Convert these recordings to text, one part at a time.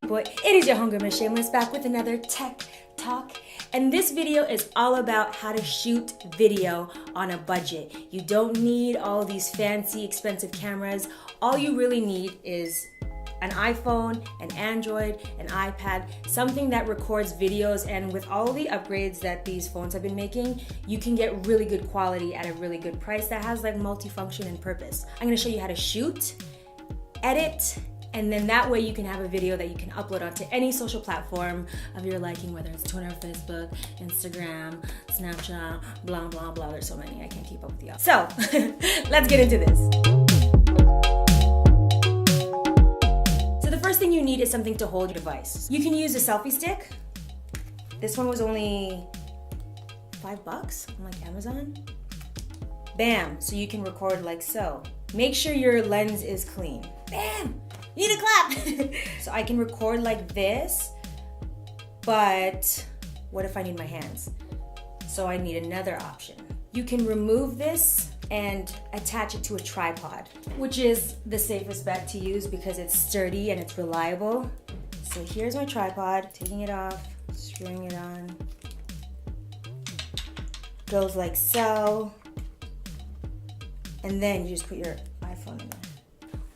Boy, it is your homegirl Miss Shameless back with another tech talk, and this video is all about how to shoot video on a budget. You don't need all these fancy expensive cameras. All you really need is an iPhone, an Android, an iPad, something that records videos, and with all the upgrades that these phones have been making, you can get really good quality at a really good price that has like multifunction and purpose. I'm gonna show you how to shoot, edit, and then that way you can have a video that you can upload onto any social platform of your liking, whether it's Twitter, Facebook, Instagram, Snapchat, blah, blah, blah. There's so many, I can't keep up with y'all. So, let's get into this. So the first thing you need is something to hold your device. You can use a selfie stick. This one was only $5 on like Amazon. Bam, so you can record like so. Make sure your lens is clean. Bam! You need a clap! So I can record like this, but what if I need my hands? So I need another option. You can remove this and attach it to a tripod, which is the safest bet to use because it's sturdy and it's reliable. So here's my tripod, taking it off, screwing it on. Goes like so. And then you just put your iPhone in there.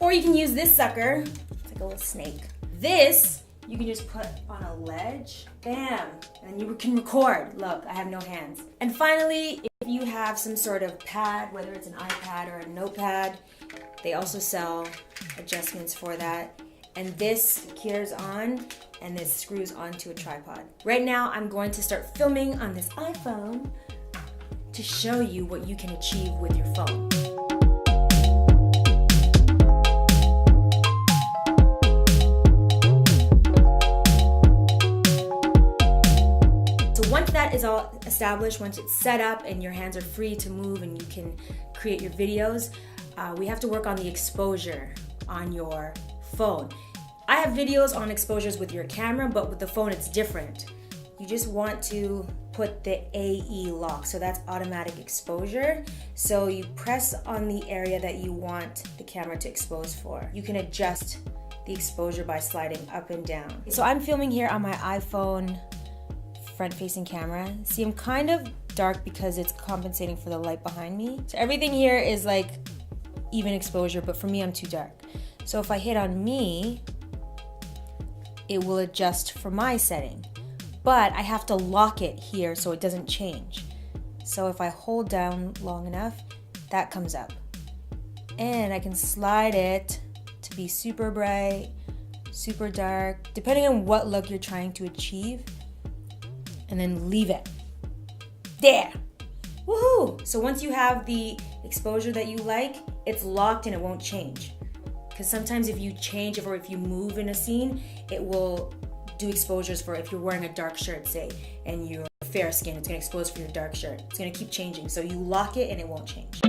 Or you can use this sucker. It's like a little snake. This, you can just put on a ledge. Bam! And you can record. Look, I have no hands. And finally, if you have some sort of pad, whether it's an iPad or a notepad, they also sell adjustments for that. And this secures on, and this screws onto a tripod. Right now, I'm going to start filming on this iPhone to show you what you can achieve with your phone. Once that is all established, once it's set up and your hands are free to move and you can create your videos, we have to work on the exposure on your phone. I have videos on exposures with your camera, but with the phone it's different. You just want to put the AE lock, so that's automatic exposure. So you press on the area that you want the camera to expose for. You can adjust the exposure by sliding up and down. So I'm filming here on my iPhone front-facing camera. See, I'm kind of dark because it's compensating for the light behind me. So everything here is like even exposure, but for me, I'm too dark. So if I hit on me, it will adjust for my setting. But I have to lock it here so it doesn't change. So if I hold down long enough, that comes up. And I can slide it to be super bright, super dark, depending on what look you're trying to achieve. And then leave it. There! Woohoo! So once you have the exposure that you like, it's locked and it won't change. Because sometimes if you change or if you move in a scene, it will do exposures for if you're wearing a dark shirt, say, and you're fair skin, it's gonna expose for your dark shirt. It's gonna keep changing. So you lock it and it won't change.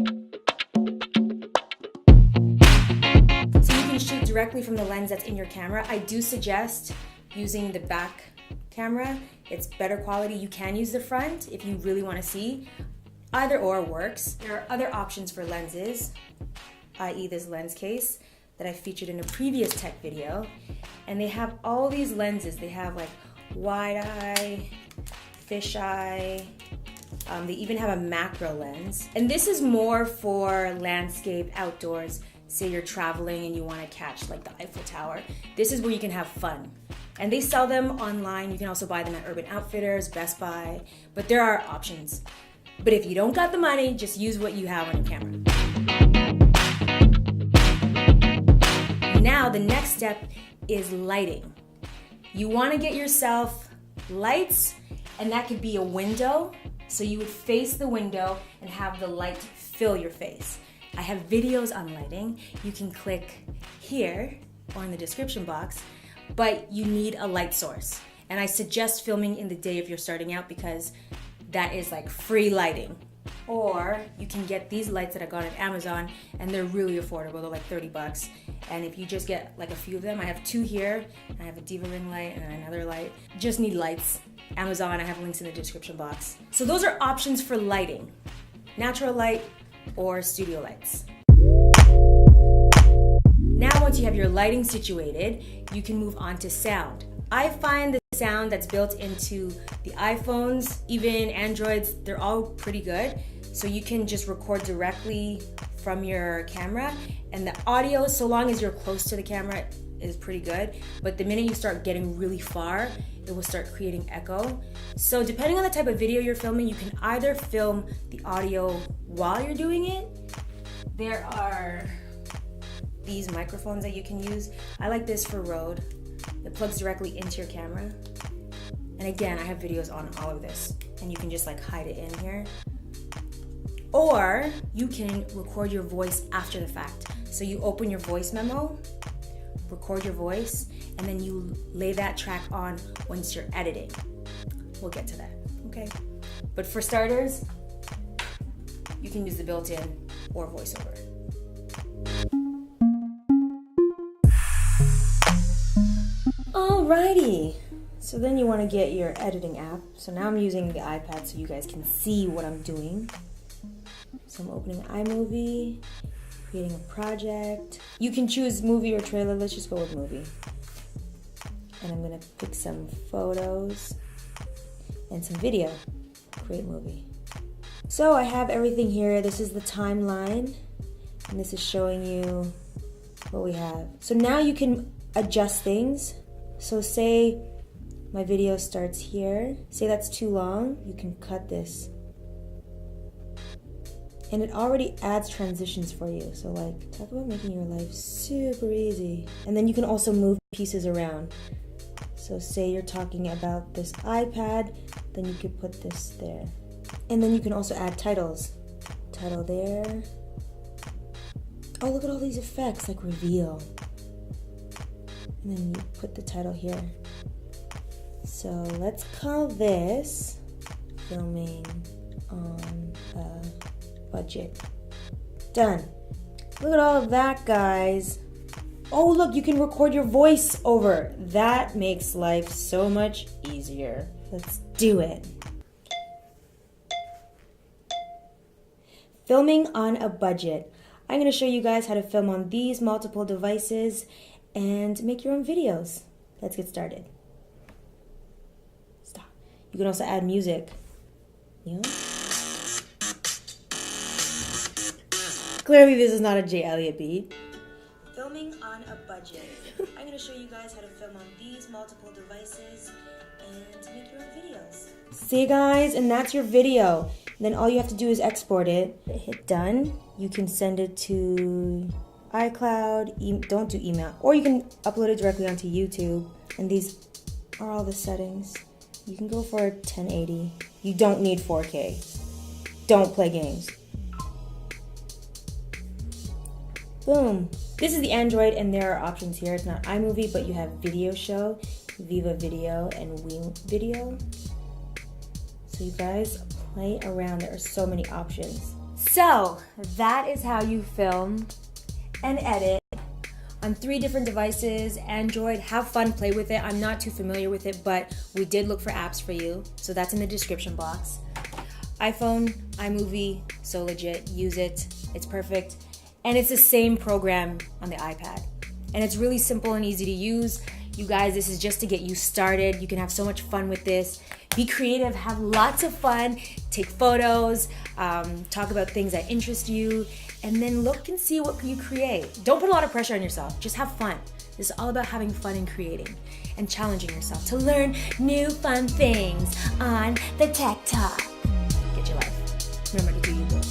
So you can shoot directly from the lens that's in your camera. I do suggest using the back camera. It's better quality. You can use the front if you really want to see. Either or works. There are other options for lenses, i.e. this lens case that I featured in a previous tech video. And they have all these lenses. They have like wide eye, fish eye. They even have a macro lens. And this is more for landscape, outdoors. Say you're traveling and you want to catch like the Eiffel Tower. This is where you can have fun. And they sell them online. You can also buy them at Urban Outfitters, Best Buy, but there are options. But if you don't got the money, just use what you have on your camera. Now the next step is lighting. You want to get yourself lights, and that could be a window. So you would face the window and have the light fill your face. I have videos on lighting. You can click here or in the description box. But you need a light source. And I suggest filming in the day if you're starting out because that is like free lighting. Or you can get these lights that I got at Amazon and they're really affordable. They're like $30. And if you just get like a few of them, I have two here. I have a Diva ring light and another light. Just need lights. Amazon, I have links in the description box. So those are options for lighting. Natural light or studio lights. Now once you have your lighting situated, you can move on to sound. I find the sound that's built into the iPhones, even Androids, they're all pretty good. So you can just record directly from your camera, and the audio, so long as you're close to the camera, is pretty good. But the minute you start getting really far, it will start creating echo. So depending on the type of video you're filming, you can either film the audio while you're doing it. There are these microphones that you can use. I like this for Rode. It plugs directly into your camera. And again, I have videos on all of this, and you can just like hide it in here. Or you can record your voice after the fact. So you open your voice memo, record your voice, and then you lay that track on once you're editing. We'll get to that, okay? But for starters, you can use the built-in or voiceover. Alrighty, so then you want to get your editing app. So now I'm using the iPad so you guys can see what I'm doing. So I'm opening iMovie, creating a project. You can choose movie or trailer. Let's just go with movie. And I'm gonna pick some photos and some video. Create movie. So I have everything here. This is the timeline, and this is showing you what we have. So now you can adjust things. So say my video starts here. Say that's too long, you can cut this. And it already adds transitions for you. So like, talk about making your life super easy. And then you can also move pieces around. So say you're talking about this iPad, then you could put this there. And then you can also add titles. Title there. Oh, look at all these effects, like reveal. And then you put the title here. So let's call this filming on a budget. Done. Look at all of that, guys. Oh, look, you can record your voice over. That makes life so much easier. Let's do it. Filming on a budget. I'm going to show you guys how to film on these multiple devices and make your own videos. Let's get started. Stop. You can also add music. You know? Clearly this is not a J. Elliott beat. Filming on a budget. I'm going to show you guys how to film on these multiple devices and make your own videos. See, guys, and that's your video. And then all you have to do is export it. Hit done. You can send it to iCloud. Don't do email. Or you can upload it directly onto YouTube. And these are all the settings. You can go for 1080. You don't need 4K. Don't play games. Boom. This is the Android, and there are options here. It's not iMovie, but you have Video Show, Viva Video, and Wii Video. So you guys play around. There are so many options. So that is how you film and edit on 3 different devices. Android, have fun, play with it. I'm not too familiar with it, but we did look for apps for you. So that's in the description box. iPhone, iMovie, so legit. Use it. It's perfect. And it's the same program on the iPad. And it's really simple and easy to use. You guys, this is just to get you started. You can have so much fun with this. Be creative, have lots of fun, take photos, talk about things that interest you, and then look and see what you create. Don't put a lot of pressure on yourself, just have fun. This is all about having fun and creating and challenging yourself to learn new fun things on the Tech Talk. Get your life. Remember to do you good.